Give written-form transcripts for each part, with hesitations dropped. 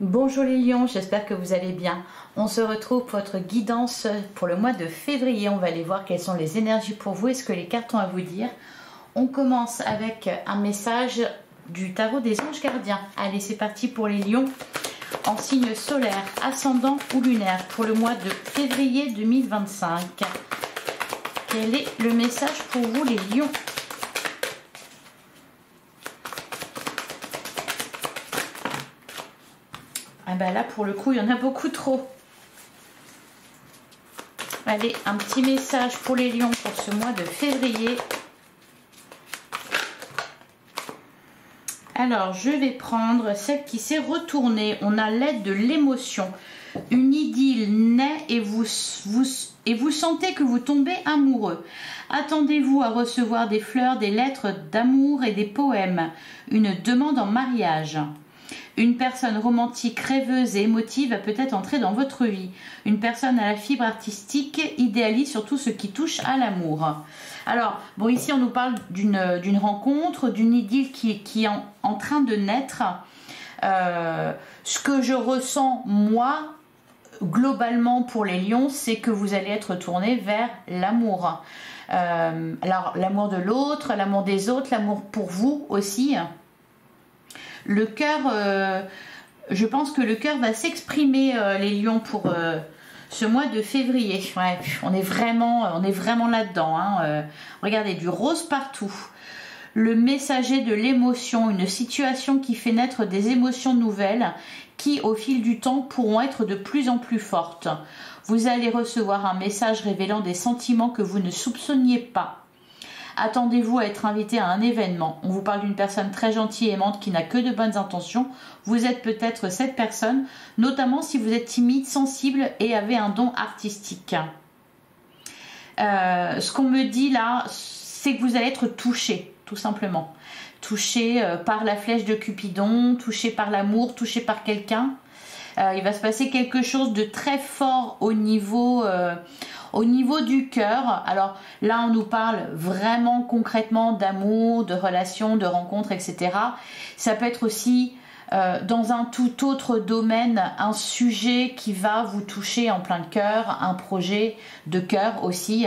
Bonjour les lions, j'espère que vous allez bien. On se retrouve pour votre guidance pour le mois de février. On va aller voir quelles sont les énergies pour vous et ce que les cartes ont à vous dire. On commence avec un message du tarot des anges gardiens. Allez, c'est parti pour les lions en signe solaire, ascendant ou lunaire pour le mois de février 2025. Quel est le message pour vous les lions ? Ah ben là, pour le coup, il y en a beaucoup trop. Allez, un petit message pour les lions pour ce mois de février. Alors, je vais prendre celle qui s'est retournée. On a l'aide de l'émotion. Une idylle naît et vous sentez que vous tombez amoureux. Attendez-vous à recevoir des fleurs, des lettres d'amour et des poèmes. Une demande en mariage. Une personne romantique, rêveuse et émotive va peut-être entrer dans votre vie. Une personne à la fibre artistique idéalise surtout ce qui touche à l'amour. Alors, bon, ici on nous parle d'une rencontre, d'une idylle qui est en train de naître. Ce que je ressens, moi, globalement pour les lions, c'est que vous allez être tourné vers l'amour. Alors, l'amour de l'autre, l'amour des autres, l'amour pour vous aussi. Le cœur, je pense que le cœur va s'exprimer, les lions, pour ce mois de février. Ouais, on est vraiment là-dedans. Hein. Regardez, du rose partout. Le messager de l'émotion, une situation qui fait naître des émotions nouvelles qui, au fil du temps, pourront être de plus en plus fortes. Vous allez recevoir un message révélant des sentiments que vous ne soupçonniez pas. Attendez-vous à être invité à un événement. On vous parle d'une personne très gentille et aimante qui n'a que de bonnes intentions. Vous êtes peut-être cette personne, notamment si vous êtes timide, sensible et avez un don artistique. Ce qu'on me dit là, c'est que vous allez être touché, tout simplement. Touché par la flèche de Cupidon, touché par l'amour, touché par quelqu'un. Il va se passer quelque chose de très fort au niveau du cœur. Alors là, on nous parle vraiment concrètement d'amour, de relations, de rencontres, etc. Ça peut être aussi dans un tout autre domaine, un sujet qui va vous toucher en plein cœur, un projet de cœur aussi.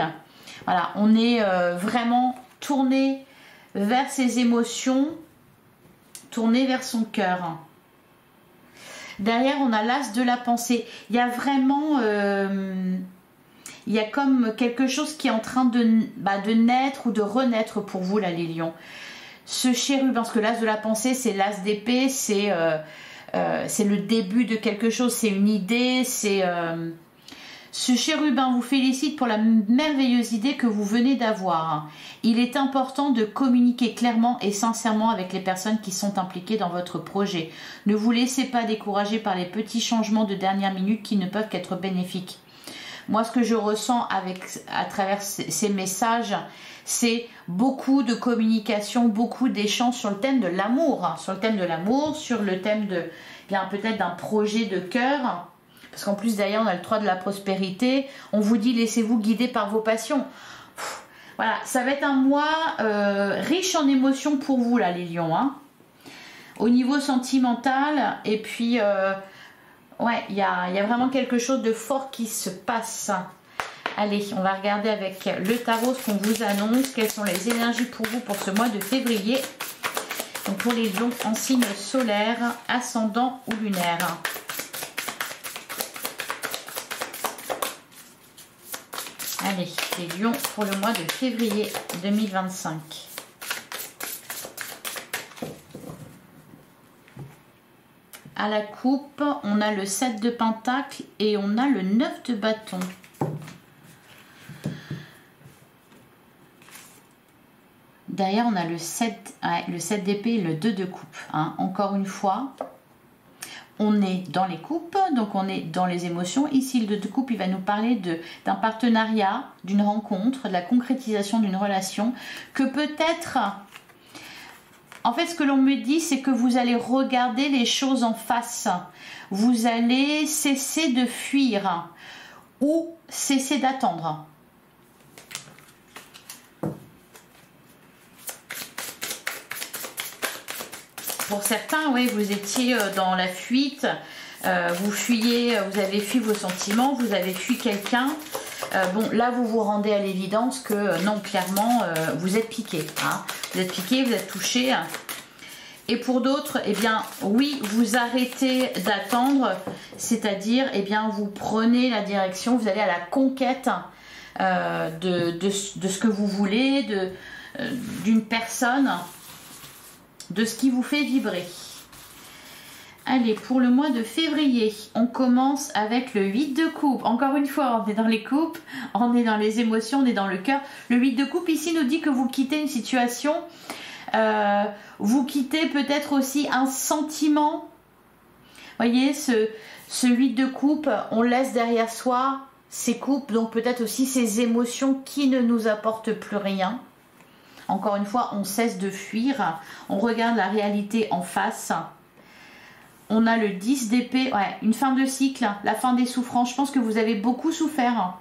Voilà, on est vraiment tourné vers ses émotions, tourné vers son cœur. Derrière, on a l'as de la pensée. Il y a vraiment... il y a comme quelque chose qui est en train de naître ou de renaître pour vous, là, les lions. Ce chérubin, parce que l'as de la pensée, c'est l'as d'épée, c'est le début de quelque chose, c'est une idée, c'est... Ce chérubin vous félicite pour la merveilleuse idée que vous venez d'avoir. Il est important de communiquer clairement et sincèrement avec les personnes qui sont impliquées dans votre projet. Ne vous laissez pas décourager par les petits changements de dernière minute qui ne peuvent qu'être bénéfiques. Moi, ce que je ressens à travers ces messages, c'est beaucoup de communication, beaucoup d'échanges sur le thème de l'amour. Sur le thème de l'amour, sur le thème de, bien peut-être d'un projet de cœur. Parce qu'en plus, derrière, on a le 3 de la prospérité. On vous dit, laissez-vous guider par vos passions. Voilà, ça va être un mois riche en émotions pour vous, là, les lions. Hein. Au niveau sentimental, et puis... ouais, il y a vraiment quelque chose de fort qui se passe. Allez, on va regarder avec le tarot ce qu'on vous annonce. Quelles sont les énergies pour vous pour ce mois de février. Donc pour les lions en signe solaire, ascendant ou lunaire. Allez, les lions pour le mois de février 2025. À la coupe, on a le 7 de pentacle et on a le 9 de bâton. Derrière, on a le 7 d'épée et le 2 de coupe. Hein. Encore une fois, on est dans les coupes, donc on est dans les émotions. Ici, le 2 de coupe, il va nous parler d'un partenariat, d'une rencontre, de la concrétisation d'une relation que peut-être... En fait, ce que l'on me dit, c'est que vous allez regarder les choses en face. Vous allez cesser de fuir ou cesser d'attendre. pour certains, oui, vous étiez dans la fuite, vous fuyez, vous avez fui vos sentiments, vous avez fui quelqu'un. Bon, là, vous vous rendez à l'évidence que non, clairement, vous êtes piqué. Hein. Vous êtes piqué, vous êtes touché. Et pour d'autres, eh bien, oui, vous arrêtez d'attendre, c'est-à-dire, eh bien, vous prenez la direction, vous allez à la conquête de ce que vous voulez, d'une personne, de ce qui vous fait vibrer. Allez, pour le mois de février, on commence avec le 8 de coupe. Encore une fois, on est dans les coupes, on est dans les émotions, on est dans le cœur. Le 8 de coupe ici nous dit que vous quittez une situation, vous quittez peut-être aussi un sentiment. Voyez, ce 8 de coupe, on laisse derrière soi ces coupes, donc peut-être aussi ces émotions qui ne nous apportent plus rien. Encore une fois, on cesse de fuir, on regarde la réalité en face. On a le 10 d'épée, ouais, une fin de cycle, la fin des souffrances. Je pense que vous avez beaucoup souffert.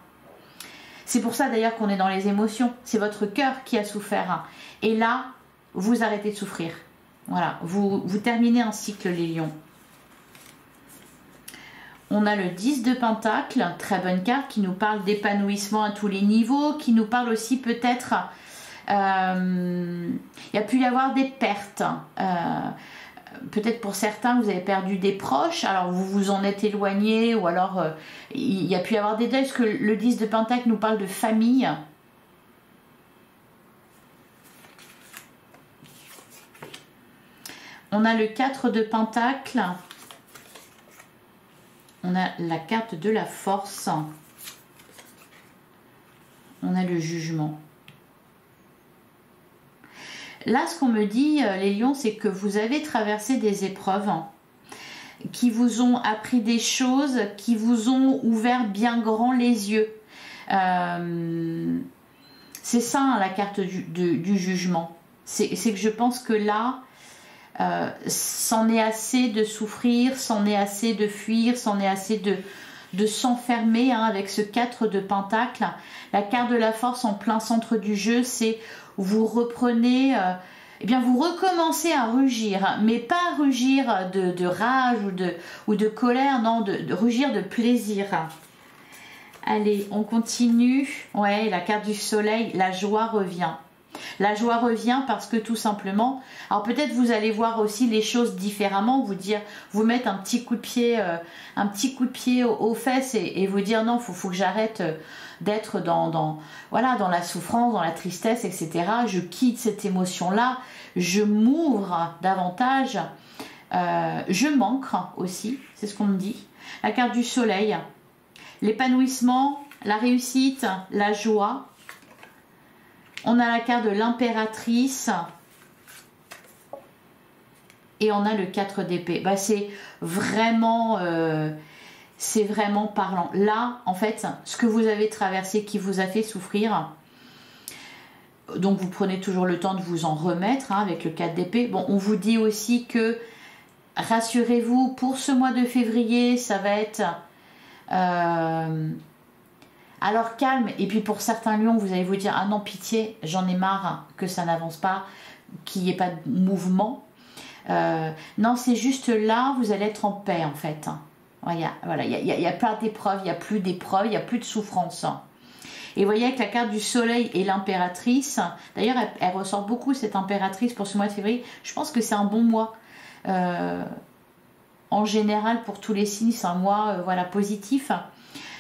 C'est pour ça d'ailleurs qu'on est dans les émotions. C'est votre cœur qui a souffert. Et là, vous arrêtez de souffrir. Voilà, vous terminez un cycle, les lions. On a le 10 de Pentacle, très bonne carte, qui nous parle d'épanouissement à tous les niveaux, qui nous parle aussi peut-être... il y a pu y avoir des pertes. Peut-être pour certains, vous avez perdu des proches, alors vous vous en êtes éloigné, ou alors il y a pu y avoir des deuils, parce que le 10 de Pentacle nous parle de famille. On a le 4 de Pentacle. On a la carte de la force. On a le jugement. Là, ce qu'on me dit, les lions, c'est que vous avez traversé des épreuves qui vous ont appris des choses, qui vous ont ouvert bien grand les yeux. C'est ça, hein, la carte du jugement. C'est que je pense que là, c'en est assez de souffrir, c'en est assez de fuir, c'en est assez de s'enfermer, hein, avec ce 4 de Pentacle. La carte de la force en plein centre du jeu, c'est vous reprenez, eh bien vous recommencez à rugir, mais pas rugir de rage ou de colère, non, de rugir de plaisir. Allez, on continue. Ouais, la carte du soleil, la joie revient. La joie revient parce que tout simplement, alors peut-être vous allez voir aussi les choses différemment, vous mettre un petit coup de pied, aux fesses et vous dire non, faut que j'arrête d'être dans la souffrance, dans la tristesse, etc. Je quitte cette émotion-là, je m'ouvre davantage, je manque aussi, c'est ce qu'on me dit. La carte du soleil, l'épanouissement, la réussite, la joie. On a la carte de l'impératrice et on a le 4 d'épée. Bah, c'est vraiment parlant. Là, en fait, ce que vous avez traversé qui vous a fait souffrir, donc vous prenez toujours le temps de vous en remettre, hein, avec le 4 d'épée. Bon, on vous dit aussi que, rassurez-vous, pour ce mois de février, ça va être... alors calme, et puis pour certains lions, vous allez vous dire, ah non, pitié, j'en ai marre que ça n'avance pas, qu'il n'y ait pas de mouvement. Non, c'est juste là, vous allez être en paix en fait. Voilà, il y a pas d'épreuves, il n'y a plus d'épreuves, il n'y a plus de souffrance. Et vous voyez avec la carte du soleil et l'impératrice, d'ailleurs elle ressort beaucoup cette impératrice pour ce mois de février, je pense que c'est un bon mois. En général pour tous les signes, c'est un mois voilà, positif.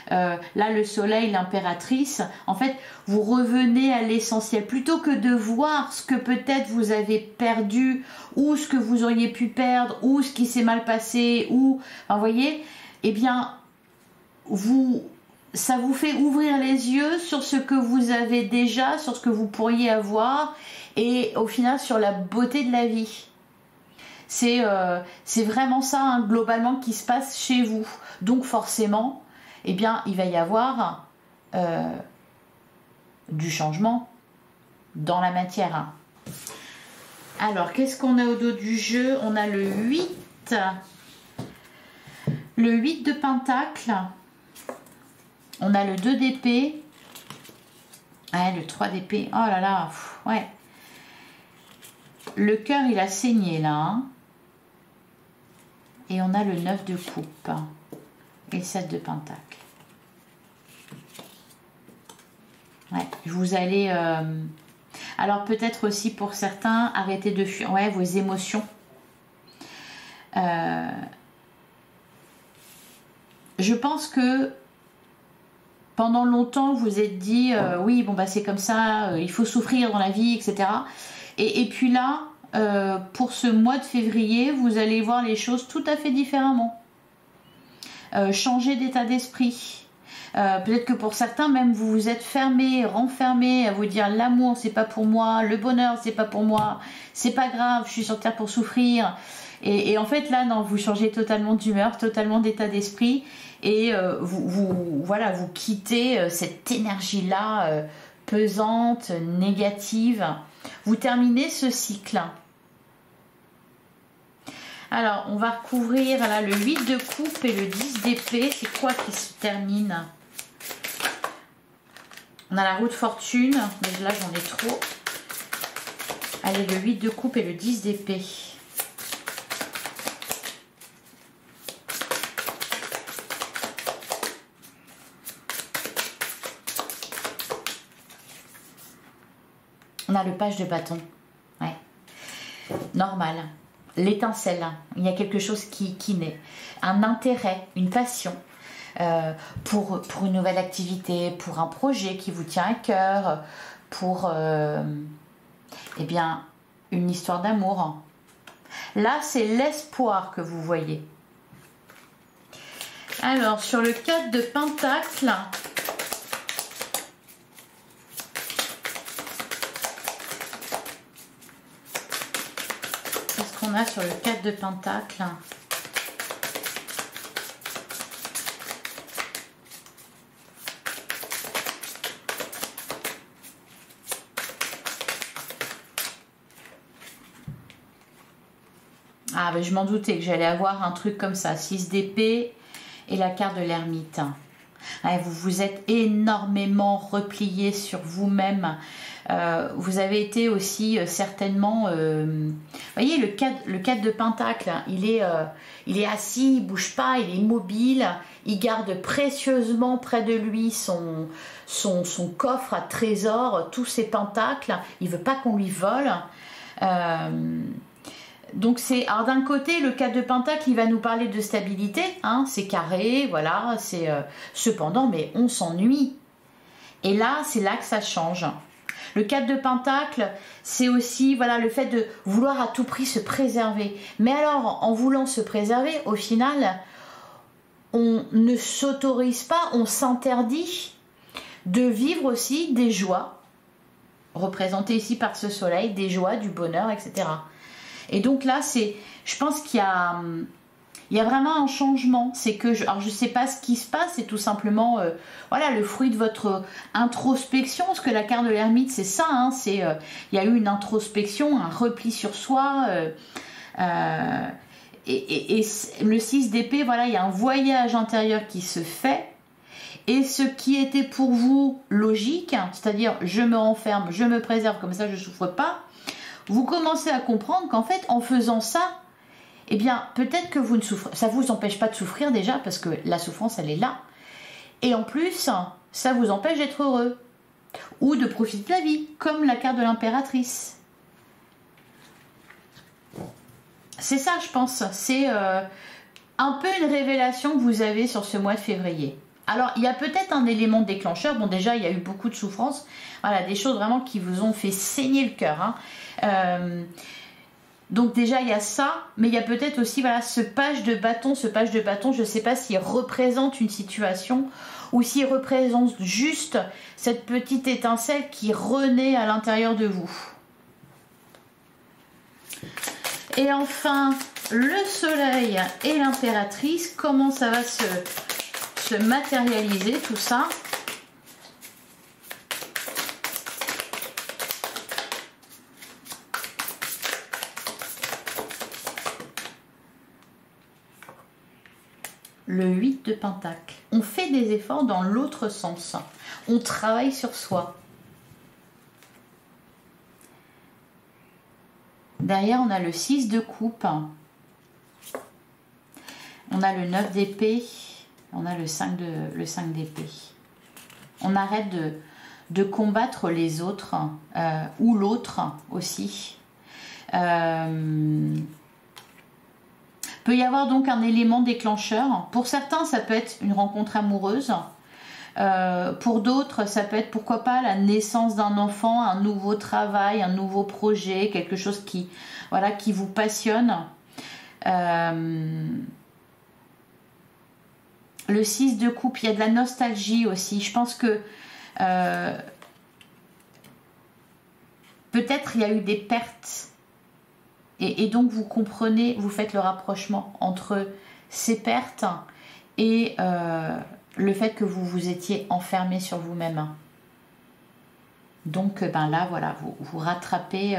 Là le soleil, l'impératrice, en fait vous revenez à l'essentiel plutôt que de voir ce que peut-être vous avez perdu ou ce que vous auriez pu perdre ou ce qui s'est mal passé ou enfin, vous voyez, eh bien ça vous fait ouvrir les yeux sur ce que vous avez déjà, sur ce que vous pourriez avoir et au final sur la beauté de la vie. C'est vraiment ça, hein, globalement, qui se passe chez vous. Donc forcément, eh bien, il va y avoir du changement dans la matière. Hein. Alors, qu'est-ce qu'on a au dos du jeu? On a le 8. Le 8 de Pentacle. On a le 2 d'épée. Ouais, le 3 d'épée. Oh là là, ouais. Le cœur, il a saigné là. Hein. Et on a le 9 de coupe et le 7 de pentacle. Ouais, vous allez... alors peut-être aussi pour certains, arrêter de fuir vos émotions. Je pense que pendant longtemps, vous vous êtes dit, oui, bon, bah, c'est comme ça, il faut souffrir dans la vie, etc. Et puis là, pour ce mois de février, vous allez voir les choses tout à fait différemment. Changer d'état d'esprit. Peut-être que pour certains, même, vous vous êtes fermé, renfermé à vous dire l'amour, c'est pas pour moi, le bonheur, c'est pas pour moi, c'est pas grave, je suis sur terre pour souffrir. Et en fait, là, non, vous changez totalement d'humeur, totalement d'état d'esprit et vous quittez cette énergie-là pesante, négative. Vous terminez ce cycle. Alors, on va recouvrir là, le 8 de coupe et le 10 d'épée. C'est quoi qui se termine? On a la roue de fortune. Mais là, j'en ai trop. Allez, le 8 de coupe et le 10 d'épée. On a le page de bâton. Ouais. Normal. L'étincelle. Il y a quelque chose qui naît. Un intérêt, une passion pour une nouvelle activité, pour un projet qui vous tient à cœur, pour eh bien, une histoire d'amour. Là, c'est l'espoir que vous voyez. Alors, sur le 4 de pentacle... On a sur le 4 de pentacle. Ah, ben je m'en doutais que j'allais avoir un truc comme ça. 6 d'épée et la carte de l'ermite. Ouais, vous vous êtes énormément replié sur vous-même. Vous avez été aussi certainement... vous voyez, le 4 de pentacle, il est assis, il ne bouge pas, il est immobile. Il garde précieusement près de lui son coffre à trésors, tous ses pentacles. Il ne veut pas qu'on lui vole. Donc c'est, alors d'un côté, le 4 de pentacle, il va nous parler de stabilité, hein, c'est carré, voilà, c'est cependant, mais on s'ennuie. Et là, c'est là que ça change. Le 4 de pentacle, c'est aussi, voilà, le fait de vouloir à tout prix se préserver. Mais alors, en voulant se préserver, au final, on ne s'autorise pas, on s'interdit de vivre aussi des joies, représentées ici par ce soleil, des joies, du bonheur, etc. Et donc là, je pense qu'il y a vraiment un changement. C'est que, alors je ne sais pas ce qui se passe, c'est tout simplement voilà, le fruit de votre introspection. Parce que la carte de l'ermite, c'est ça, hein, il y a eu une introspection, un repli sur soi. Et le 6 d'épée, voilà, il y a un voyage intérieur qui se fait. Et ce qui était pour vous logique, c'est-à-dire je me renferme, je me préserve, comme ça je ne souffre pas, vous commencez à comprendre qu'en fait, en faisant ça, eh bien, peut-être que vous ne souffrez, ça ne vous empêche pas de souffrir déjà, parce que la souffrance, elle est là. Et en plus, ça vous empêche d'être heureux, ou de profiter de la vie, comme la carte de l'impératrice. C'est ça, je pense. C'est un peu une révélation que vous avez sur ce mois de février. Alors, il y a peut-être un élément déclencheur. Bon, déjà, il y a eu beaucoup de souffrances. Voilà, des choses vraiment qui vous ont fait saigner le cœur. Hein. Donc déjà, il y a ça. Mais il y a peut-être aussi, voilà, ce page de bâton. Ce page de bâton, je ne sais pas s'il représente une situation ou s'il représente juste cette petite étincelle qui renaît à l'intérieur de vous. Et enfin, le soleil et l'impératrice. Comment ça va se matérialiser tout ça? Le 8 de pentacle. On fait des efforts dans l'autre sens. On travaille sur soi. Derrière, on a le 6 de coupe. On a le 9 d'épée. On a le 5 d'épée. On arrête de combattre les autres ou l'autre aussi. Peut y avoir donc un élément déclencheur. Pour certains, ça peut être une rencontre amoureuse. Pour d'autres, ça peut être pourquoi pas la naissance d'un enfant, un nouveau travail, un nouveau projet, quelque chose qui, voilà, qui vous passionne. Le 6 de coupe, il y a de la nostalgie aussi. Je pense que peut-être il y a eu des pertes. Et donc vous comprenez, vous faites le rapprochement entre ces pertes et le fait que vous vous étiez enfermé sur vous-même. Donc ben là, voilà, vous rattrapez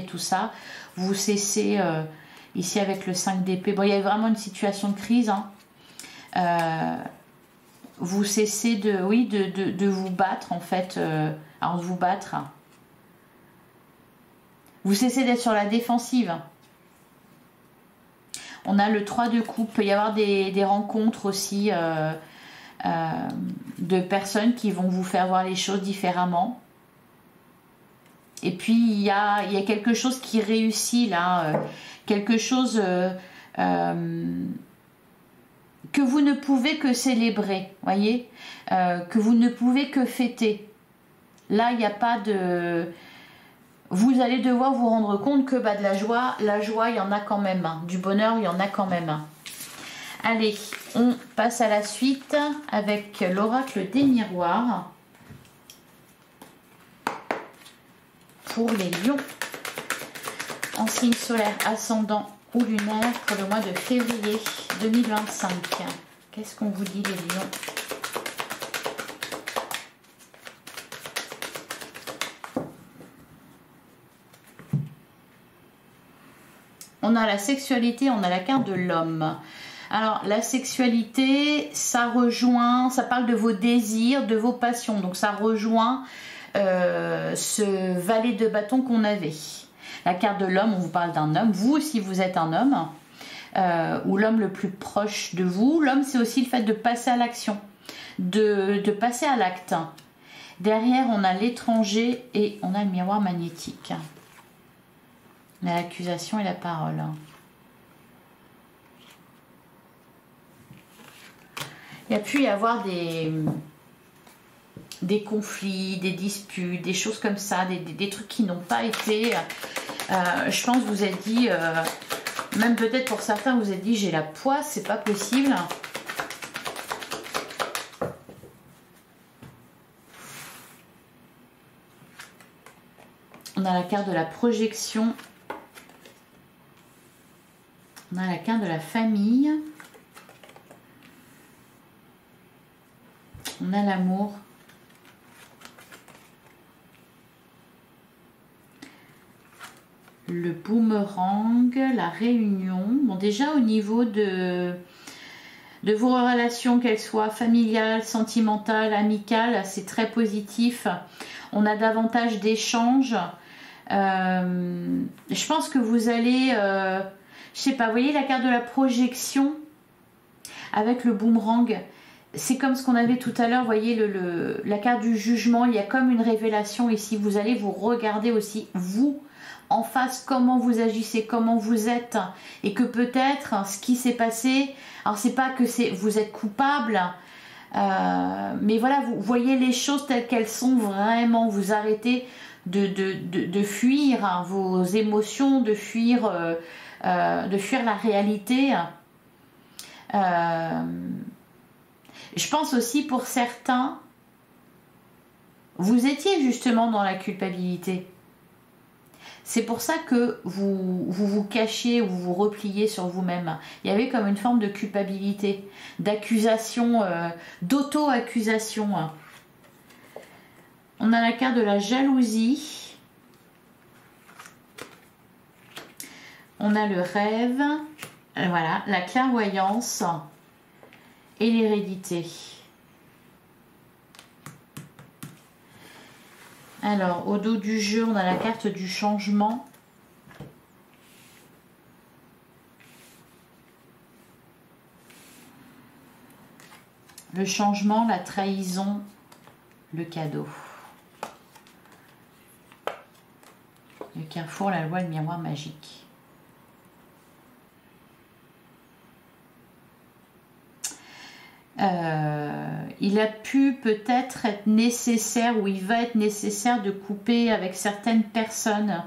tout ça. Vous cessez ici avec le 5 d'épée. Bon, il y a vraiment une situation de crise. Hein. Vous cessez de vous battre en fait. Alors de vous battre. Vous cessez d'être sur la défensive. On a le 3 de coupe. Il peut y avoir des rencontres aussi de personnes qui vont vous faire voir les choses différemment. Et puis il y a quelque chose qui réussit là. Quelque chose que vous ne pouvez que célébrer. Voyez, que vous ne pouvez que fêter. Là, il n'y a pas de... Vous allez devoir vous rendre compte que bah, de la joie, il y en a quand même. Hein. Du bonheur, il y en a quand même. Hein. Allez, on passe à la suite avec l'oracle des miroirs. Pour les lions. En signe solaire, ascendant ou lunaire pour le mois de février 2025. Qu'est-ce qu'on vous dit les lions ? On a la sexualité, on a la carte de l'homme. Alors, la sexualité, ça rejoint, ça parle de vos désirs, de vos passions. Donc, ça rejoint ce valet de bâton qu'on avait. La carte de l'homme, on vous parle d'un homme. Vous, si vous êtes un homme, ou l'homme le plus proche de vous. L'homme, c'est aussi le fait de passer à l'action, de passer à l'acte. Derrière, on a l'étranger et on a le miroir magnétique. On a l'accusation et la parole. Il y a pu y avoir des conflits, des disputes, des choses comme ça, des trucs qui n'ont pas été... je pense que vous vous êtes dit, même peut-être pour certains, vous vous êtes dit, j'ai la poisse, c'est pas possible. On a la carte de la projection. On a la carte de la famille. On a l'amour. Le boomerang, la réunion. Bon, déjà au niveau de vos relations, qu'elles soient familiales, sentimentales, amicales, c'est très positif. On a davantage d'échanges. Je pense que vous allez... je sais pas, vous voyez la carte de la projection avec le boomerang. C'est comme ce qu'on avait tout à l'heure, vous voyez la carte du jugement. Il y a comme une révélation ici. Vous allez vous regarder aussi, vous, en face, comment vous agissez, comment vous êtes. Et que peut-être, ce qui s'est passé, alors c'est pas que vous êtes coupable, mais voilà, vous voyez les choses telles qu'elles sont vraiment. Vous arrêtez de fuir hein, vos émotions, de fuir la réalité. Je pense aussi pour certains, vous étiez justement dans la culpabilité. C'est pour ça que vous cachiez ou vous repliez sur vous-même. Il y avait comme une forme de culpabilité, d'accusation, d'auto-accusation. On a la carte de la jalousie. On a le rêve. Voilà, la clairvoyance et l'hérédité. Alors, au dos du jeu, on a la carte du changement. le changement, la trahison, le cadeau. Le carrefour, la loi, le miroir magique. Il a pu peut-être être nécessaire, ou il va être nécessaire de couper avec certaines personnes,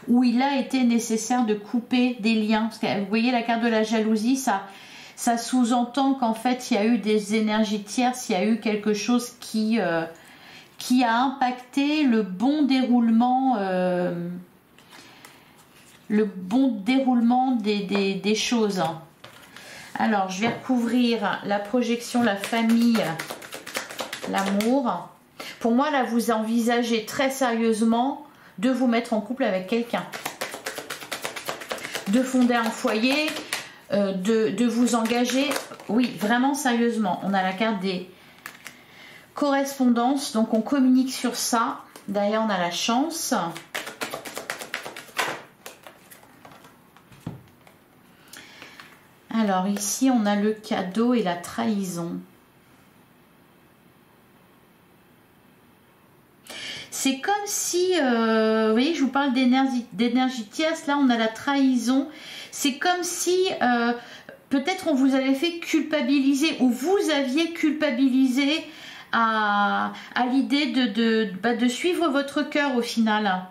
où il a été nécessaire de couper des liens. Parce que, vous voyez la carte de la jalousie, ça sous-entend qu'en fait il y a eu des énergies tierces, il y a eu quelque chose qui a impacté le bon déroulement, des choses. Alors, je vais recouvrir la projection, la famille, l'amour. Pour moi, là, vous envisagez très sérieusement de vous mettre en couple avec quelqu'un. De fonder un foyer, de vous engager. Oui, vraiment sérieusement. On a la carte des correspondances, donc on communique sur ça. Derrière, on a la chance. Alors ici, on a le cadeau et la trahison. C'est comme si, vous voyez, je vous parle d'énergie tierce, là on a la trahison. C'est comme si, peut-être on vous avait fait culpabiliser, ou vous aviez culpabilisé à l'idée de suivre votre cœur au final.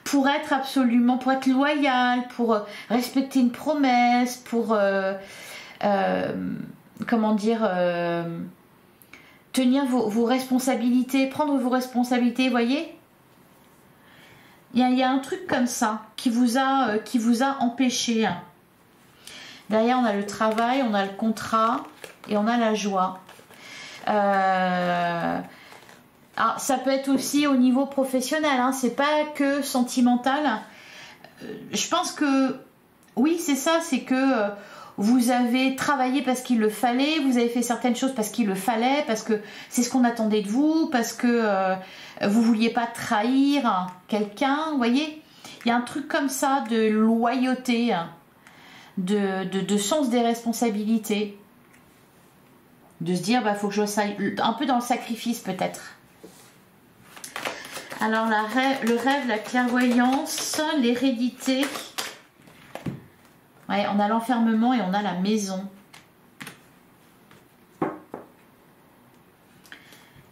Pour être absolument, pour être loyal, pour respecter une promesse, pour, comment dire, tenir vos responsabilités, prendre vos responsabilités, voyez. Il y a un truc comme ça qui vous a empêché. Derrière, on a le travail, on a le contrat et on a la joie. Alors, ça peut être aussi au niveau professionnel, hein, c'est pas que sentimental. Je pense que, oui, c'est ça, c'est que vous avez travaillé parce qu'il le fallait, vous avez fait certaines choses parce qu'il le fallait, parce que c'est ce qu'on attendait de vous, parce que vous vouliez pas trahir quelqu'un, vous voyez. Il y a un truc comme ça de loyauté, de sens des responsabilités. De se dire, bah, faut que je sois un peu dans le sacrifice peut-être. Alors, le rêve, la clairvoyance, l'hérédité. Ouais, on a l'enfermement et on a la maison.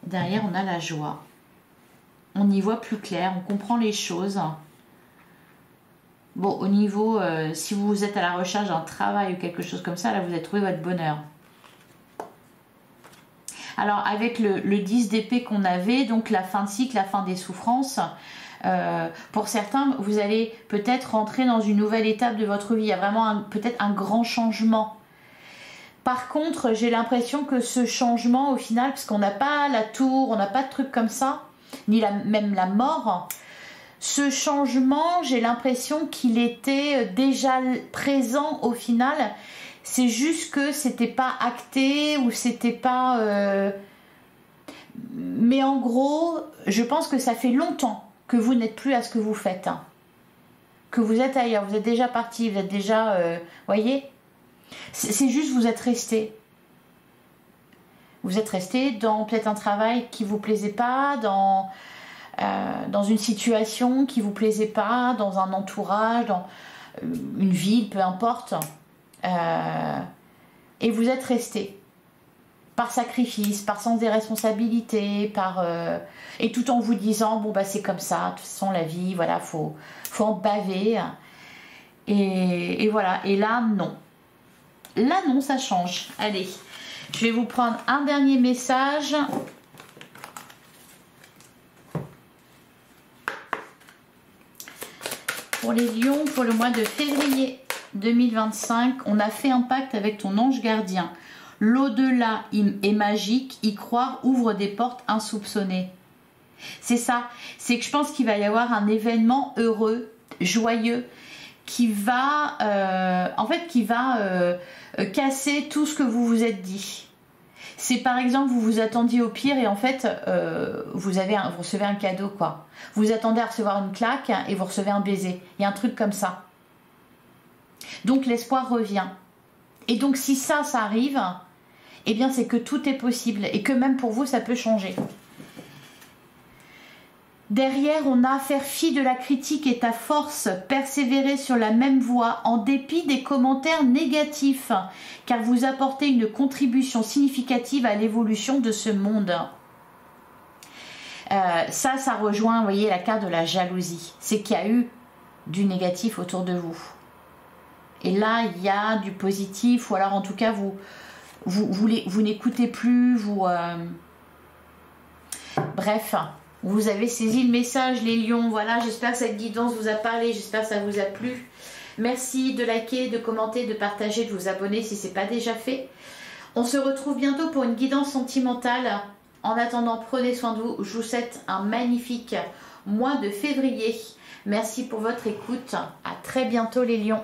Derrière, on a la joie. On y voit plus clair, on comprend les choses. Bon, au niveau, si vous êtes à la recherche d'un travail ou quelque chose comme ça, là, vous avez trouvé votre bonheur. Alors avec le 10 d'épée qu'on avait, donc la fin de cycle, la fin des souffrances, pour certains, vous allez peut-être rentrer dans une nouvelle étape de votre vie. Il y a vraiment peut-être un grand changement. Par contre, j'ai l'impression que ce changement, au final, parce qu'on n'a pas la tour, on n'a pas de truc comme ça, ni même la mort, ce changement, j'ai l'impression qu'il était déjà présent au final. C'est juste que c'était pas acté ou c'était pas... Mais en gros, je pense que ça fait longtemps que vous n'êtes plus à ce que vous faites. Hein. Que vous êtes ailleurs, vous êtes déjà parti, vous êtes déjà... voyez, c'est juste vous êtes resté. Vous êtes resté dans peut-être un travail qui vous plaisait pas, dans une situation qui vous plaisait pas, dans un entourage, dans une ville, peu importe. Et vous êtes resté par sacrifice, par sens des responsabilités, et tout en vous disant bon bah c'est comme ça, de toute façon la vie, voilà, faut en baver. Et voilà. Et là non, ça change. Allez, je vais vous prendre un dernier message. Pour les lions, pour le mois de février 2025, on a fait un pacte avec ton ange gardien. L'au-delà est magique, y croire ouvre des portes insoupçonnées. C'est ça, c'est que je pense qu'il va y avoir un événement heureux, joyeux, qui va, casser tout ce que vous vous êtes dit. C'est par exemple, vous vous attendiez au pire et en fait, vous recevez un cadeau, quoi. Vous vous attendez à recevoir une claque et vous recevez un baiser. Il y a un truc comme ça. Donc l'espoir revient. Et donc si ça arrive, eh bien c'est que tout est possible et que même pour vous ça peut changer. Derrière, on a faire fi de la critique et ta force, persévérer sur la même voie en dépit des commentaires négatifs, car vous apportez une contribution significative à l'évolution de ce monde. Ça rejoint, vous voyez, la carte de la jalousie. C'est qu'il y a eu du négatif autour de vous. Et là, il y a du positif, ou alors en tout cas, vous n'écoutez plus, bref, vous avez saisi le message, les lions. Voilà, j'espère que cette guidance vous a parlé, j'espère que ça vous a plu. Merci de liker, de commenter, de partager, de vous abonner si ce n'est pas déjà fait. On se retrouve bientôt pour une guidance sentimentale. En attendant, prenez soin de vous. Je vous souhaite un magnifique mois de février. Merci pour votre écoute. À très bientôt les lions.